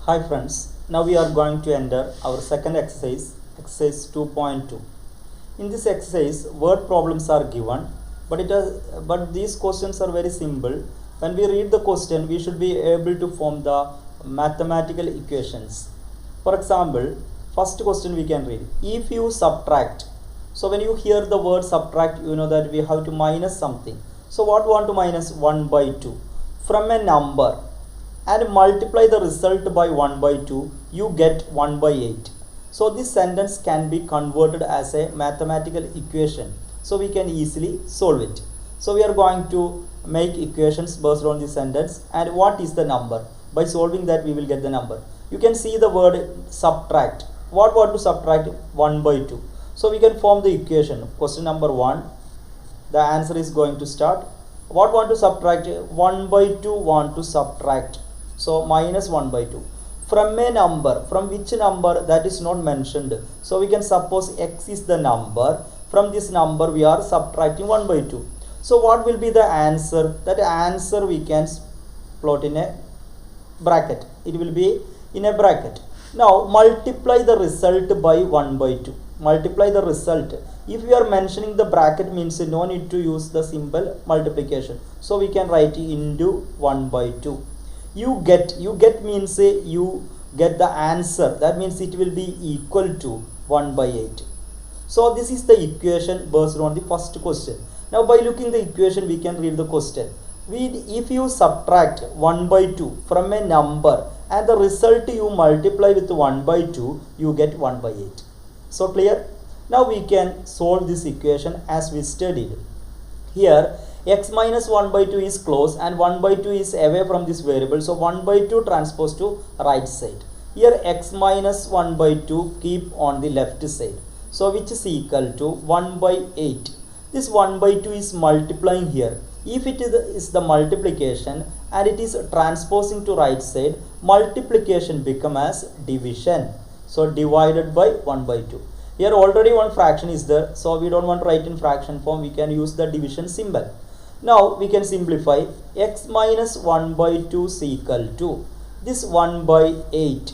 Hi friends, now we are going to enter our second exercise, exercise 2.2. In this exercise, word problems are given, but these questions are very simple. When we read the question, we should be able to form the mathematical equations. For example, first question we can read. If you subtract, so when you hear the word subtract, you know that we have to minus something. So what we want to minus? 1 by 2 from a number and multiply the result by 1 by 2, you get 1 by 8. So this sentence can be converted as a mathematical equation. So we can easily solve it. So we are going to make equations based on this sentence. And what is the number? By solving that we will get the number. You can see the word subtract. What to subtract? 1 by 2. So we can form the equation. Question number 1. The answer is going to start. What want to subtract? 1 by 2 want to subtract. So minus 1 by 2 from a number. From which number? That is not mentioned. So we can suppose x is the number. From this number we are subtracting 1 by 2. So what will be the answer? That answer we can plot in a bracket. It will be in a bracket. Now multiply the result by 1 by 2. Multiply the result. If we are mentioning the bracket, means no need to use the symbol multiplication. So we can write into 1 by 2. You get means you get the answer. That means it will be equal to 1 by 8. So this is the equation based on the first question. Now by looking the equation we can read the question. If you subtract 1 by 2 from a number and the result you multiply with 1 by 2, you get 1 by 8. So clear? Now we can solve this equation as we studied. Here x minus 1 by 2 is close and 1 by 2 is away from this variable. So 1 by 2 transpose to right side. Here x minus 1 by 2 keep on the left side. So which is equal to 1 by 8. This 1 by 2 is multiplying here. If it is the multiplication and it is transposing to right side, multiplication become as division. So divided by 1 by 2. Here already one fraction is there, so we don't want to write in fraction form. We can use the division symbol. Now we can simplify. X minus 1 by 2 is equal to this 1 by 8.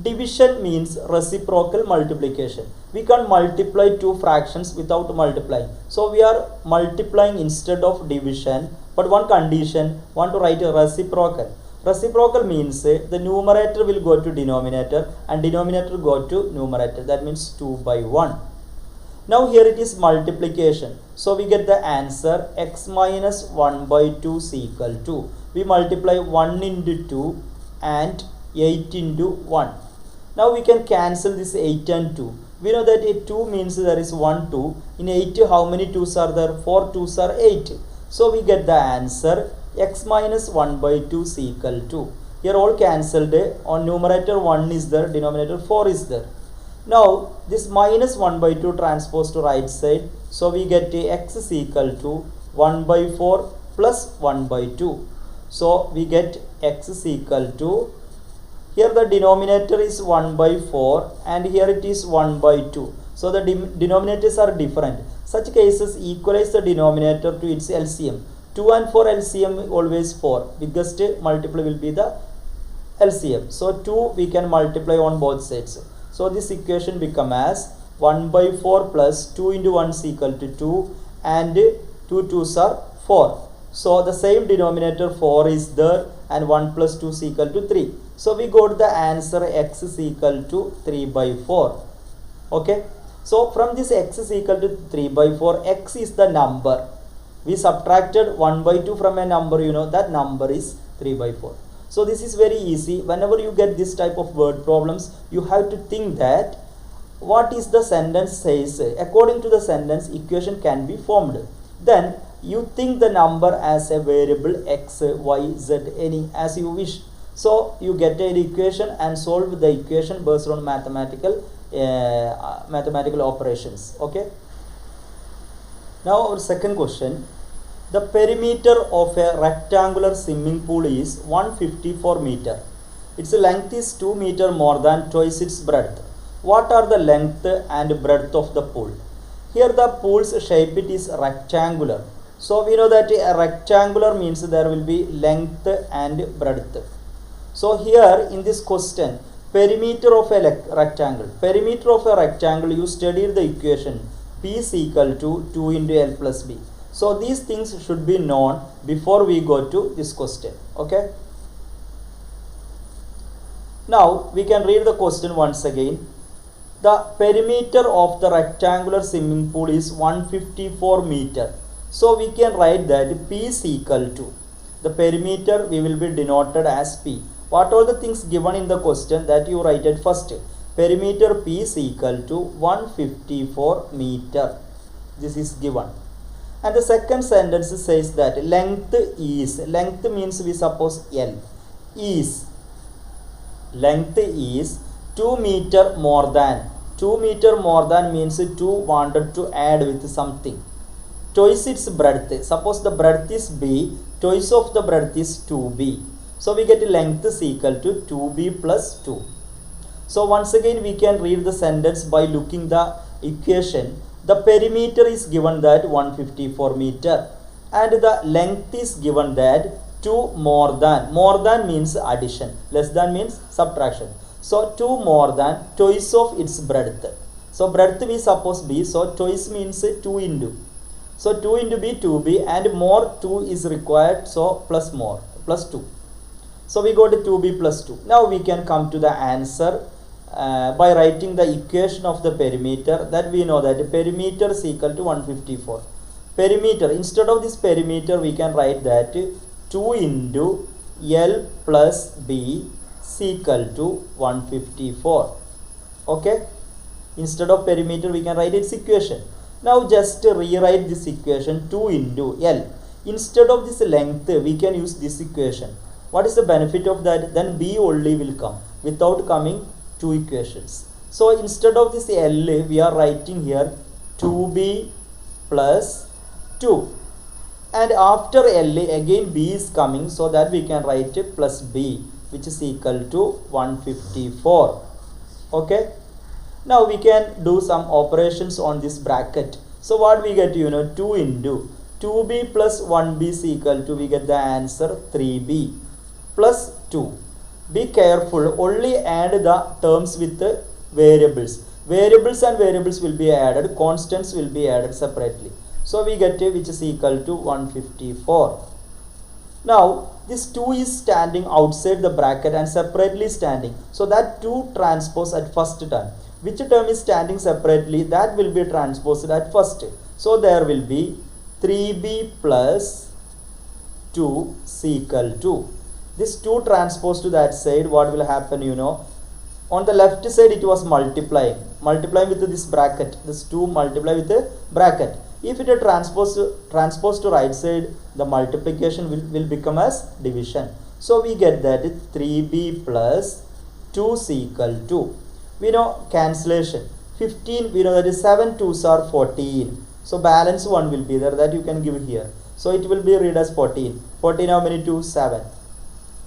Division means reciprocal multiplication. We can't multiply two fractions without multiplying. So we are multiplying instead of division. But one condition, want to write a reciprocal. Reciprocal means the numerator will go to denominator and denominator go to numerator. That means 2 by 1. Now here it is multiplication. So we get the answer x minus 1 by 2 is equal to. We multiply 1 into 2 and 8 into 1. Now we can cancel this 8 and 2. We know that 2 means there is 1 2. In 8 how many 2's are there? 4 2's are 8. So we get the answer x minus 1 by 2 is equal to. Here all cancelled. On numerator 1 is there, denominator 4 is there. Now this minus 1 by 2 transpose to right side. So we get x is equal to 1 by 4 plus 1 by 2. So we get x is equal to, here the denominator is 1 by 4 and here it is 1 by 2. So the denominators are different. Such cases equalize the denominator to its LCM. 2 and 4 LCM always 4. Biggest multiple will be the LCM. So 2 we can multiply on both sides. So this equation become as 1 by 4 plus 2 into 1 is equal to 2 and 2 2's are 4. So the same denominator 4 is there and 1 plus 2 is equal to 3. So we got the answer x is equal to 3 by 4. Okay. So from this x is equal to 3 by 4, x is the number. We subtracted 1 by 2 from a number, you know that number is 3 by 4. So this is very easy. Whenever you get this type of word problems, you have to think that what is the sentence says. According to the sentence, equation can be formed. Then you think the number as a variable x, y, z, any as you wish. So you get an equation and solve the equation based on mathematical operations. Okay. Now our second question. The perimeter of a rectangular swimming pool is 154 meter. Its length is 2 meter more than twice its breadth. What are the length and breadth of the pool? Here the pool's shape it is rectangular. So we know that a rectangular means there will be length and breadth. So here in this question, perimeter of a rectangle. Perimeter of a rectangle, you studied the equation P is equal to 2 into L plus B. So these things should be known before we go to this question. Okay. Now we can read the question once again. The perimeter of the rectangular swimming pool is 154 meter. So we can write that P is equal to, the perimeter we will be denoted as P. What are the things given in the question, that you write it first. Perimeter P is equal to 154 meter. This is given. And the second sentence says that length means we suppose L, length is 2 meter more than. 2 meter more than means 2 wanted to add with something. Twice its breadth. Suppose the breadth is B, twice of the breadth is 2B. So we get length is equal to 2B plus 2. So once again we can read the sentence by looking the equation. The perimeter is given that 154 meter and the length is given that 2 more than. More than means addition, less than means subtraction. So 2 more than twice of its breadth. So breadth we suppose B, so twice means 2 into. So 2 into B, 2B, and more 2 is required, so plus more, plus 2. So we go to 2B plus 2. Now we can come to the answer by writing the equation of the perimeter, that we know that perimeter is equal to 154. Perimeter, instead of this perimeter we can write that 2 into L plus B is equal to 154. Okay, instead of perimeter we can write its equation. Now just rewrite this equation, 2 into L. Instead of this length we can use this equation. What is the benefit of that? Then B only will come without coming two equations. So instead of this L we are writing here 2B plus 2, and after L again B is coming, so that we can write plus B, which is equal to 154. Okay. Now we can do some operations on this bracket. So what we get, 2 into 2B plus 1B is equal to, we get the answer 3B plus 2. Be careful, only add the terms with the variables. Variables and variables will be added, constants will be added separately. So we get a which is equal to 154. Now this 2 is standing outside the bracket and separately standing. So that 2 transpose at first term. Which term is standing separately, that will be transposed at first. So there will be 3B plus 2 is equal to. This 2 transposed to that side, what will happen, on the left side it was multiplying with this bracket. This 2 multiply with the bracket. If it is transposed to right side, the multiplication will become as division. So we get that 3B plus 2 is equal to, we know cancellation, 15, we know that is 7 2s are 14. So balance 1 will be there, that you can give here. So it will be read as 14. 14 how many 2? 7.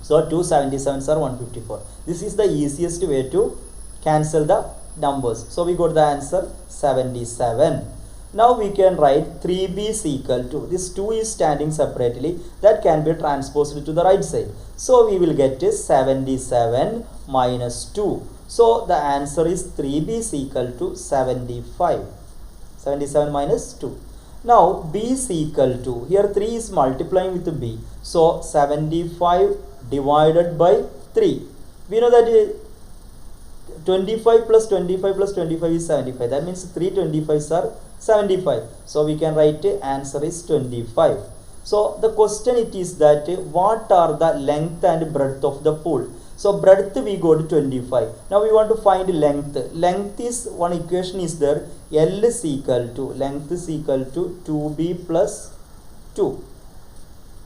So 2 77s are 154. This is the easiest way to cancel the numbers. So we got the answer 77. Now we can write 3B is equal to, this 2 is standing separately, that can be transposed to the right side. So we will get 77 minus 2. So the answer is 3B is equal to 75. 77 minus 2. Now B is equal to, here 3 is multiplying with B. So 75 divided by 3. We know that 25 plus 25 plus 25 is 75. That means 3 25s are 75. So we can write answer is 25. So the question it is that what are the length and breadth of the pool? So breadth we go to 25. Now we want to find length. Length is, one equation is there, L is equal to, length is equal to 2B plus 2.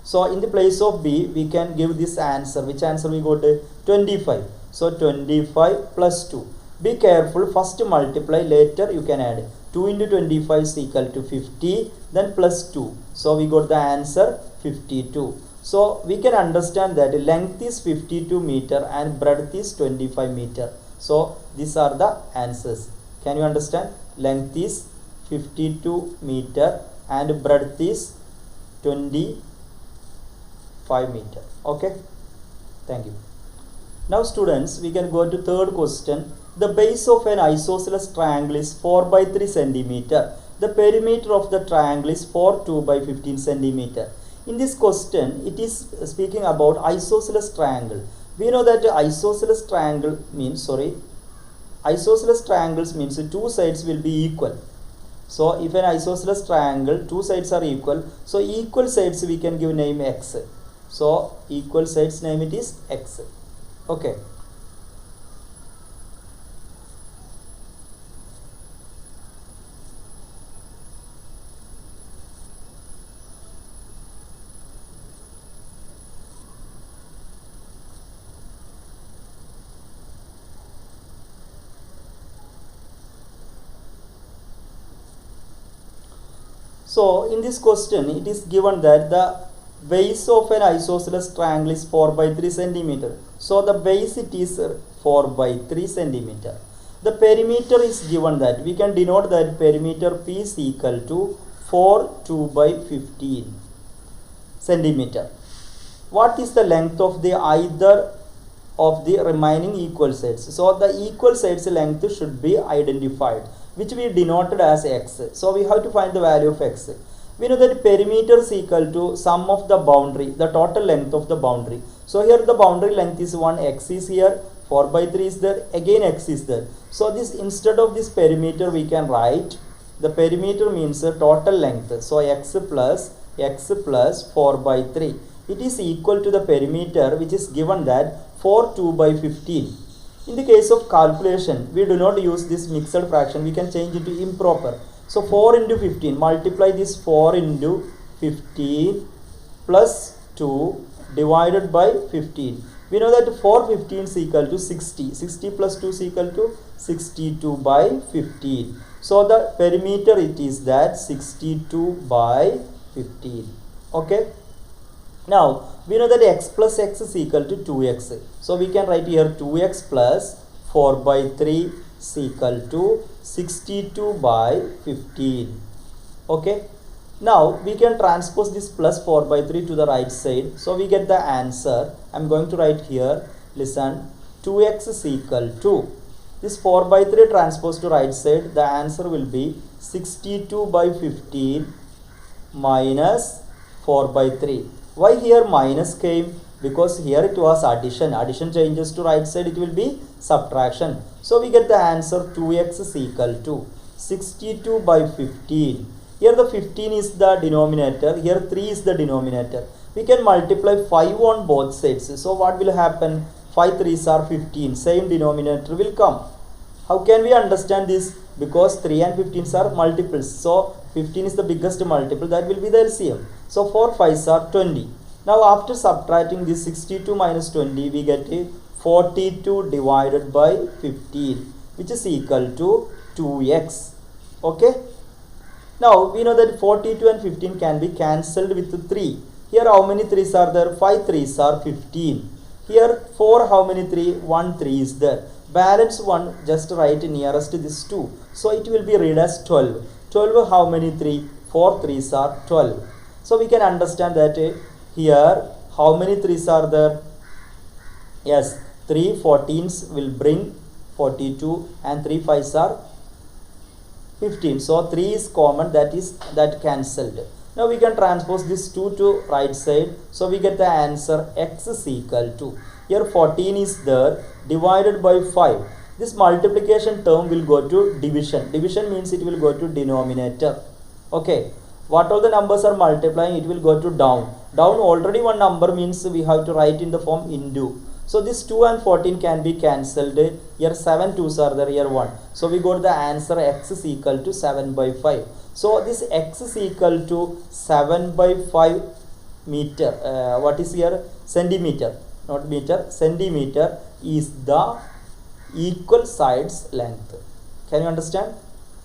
So in the place of B we can give this answer. Which answer we got? 25. So 25 plus 2. Be careful, first multiply, later you can add. 2 into 25 is equal to 50, then plus 2. So we got the answer 52. So we can understand that length is 52 meter and breadth is 25 meter. So these are the answers. Can you understand? Length is 52 meter and breadth is 25 meter. Okay. Thank you. Now students, we can go to third question. The base of an isosceles triangle is 4 by 3 centimeter. The perimeter of the triangle is 4 2 by 15 centimeter. In this question, it is speaking about isosceles triangle. We know that isosceles triangles means two sides will be equal. So if an isosceles triangle, two sides are equal, so equal sides we can give name x. So equal sides name it is x. Okay. So in this question, it is given that the base of an isosceles triangle is 4 by 3 centimeter. So the base it is 4 by 3 centimeter. The perimeter is given that we can denote that perimeter P is equal to 4 2 by 15 centimeter. What is the length of the either of the remaining equal sides? So the equal sides length should be identified, which we denoted as x. So we have to find the value of x. We know that perimeter is equal to sum of the boundary, the total length of the boundary. So here the boundary length is 1, x is here, 4 by 3 is there, again x is there. So this, instead of this perimeter we can write, the perimeter means the total length. So x plus 4 by 3. It is equal to the perimeter which is given that 4 2 by 15. In the case of calculation, we do not use this mixed fraction, we can change it to improper. So 4 into 15, multiply this 4 into 15 plus 2 divided by 15. We know that 4 15 is equal to 60. 60 plus 2 is equal to 62 by 15. So the perimeter it is that 62 by 15. Okay. Now we know that x plus x is equal to 2x. So we can write here 2x plus 4 by 3 is equal to 62 by 15. Okay. Now we can transpose this plus 4 by 3 to the right side. So we get the answer. I am going to write here. Listen. 2x is equal to this 4 by 3 transpose to right side. The answer will be 62 by 15 minus 4 by 3. Why here minus came? Because here it was addition. Addition changes to right side, it will be subtraction. So we get the answer 2x is equal to 62 by 15. Here the 15 is the denominator. Here 3 is the denominator. We can multiply 5 on both sides. So what will happen? 5 3s are 15. Same denominator will come. How can we understand this? Because 3 and 15s are multiples. So 15 is the biggest multiple. That will be the LCM. So 4 5s are 20. Now after subtracting this 62 minus 20, we get a 42 divided by 15, which is equal to 2x. Okay. Now we know that 42 and 15 can be cancelled with 3. Here how many 3s are there? 5 3s are 15. Here 4 how many 3? 1 3 is there. Balance 1 just write nearest this 2. So it will be read as 12. 12 how many 3? 4 3s are 12. So we can understand that here how many 3s are there? Yes, 3 14s will bring 42 and 3 5s are 15. So 3 is common, that cancelled. Now we can transpose this 2 to right side. So we get the answer x is equal to, here 14 is there, divided by 5. This multiplication term will go to division. Division means it will go to denominator. Okay. What all the numbers are multiplying, it will go to down. Down already one number means we have to write in the form into. So this 2 and 14 can be cancelled. Here 7 2s are there, here 1. So we got the answer x is equal to 7 by 5. So this x is equal to 7 by 5 meter. What is here? Centimeter, not meter. Centimeter is the equal sides length. Can you understand?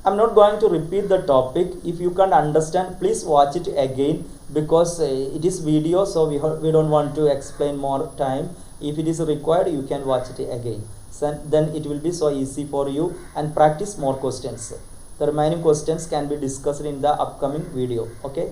I am not going to repeat the topic. If you can't understand, please watch it again, because it is video, so we don't want to explain more time. If it is required, you can watch it again. So then it will be so easy for you, and practice more questions. The remaining questions can be discussed in the upcoming video. Okay.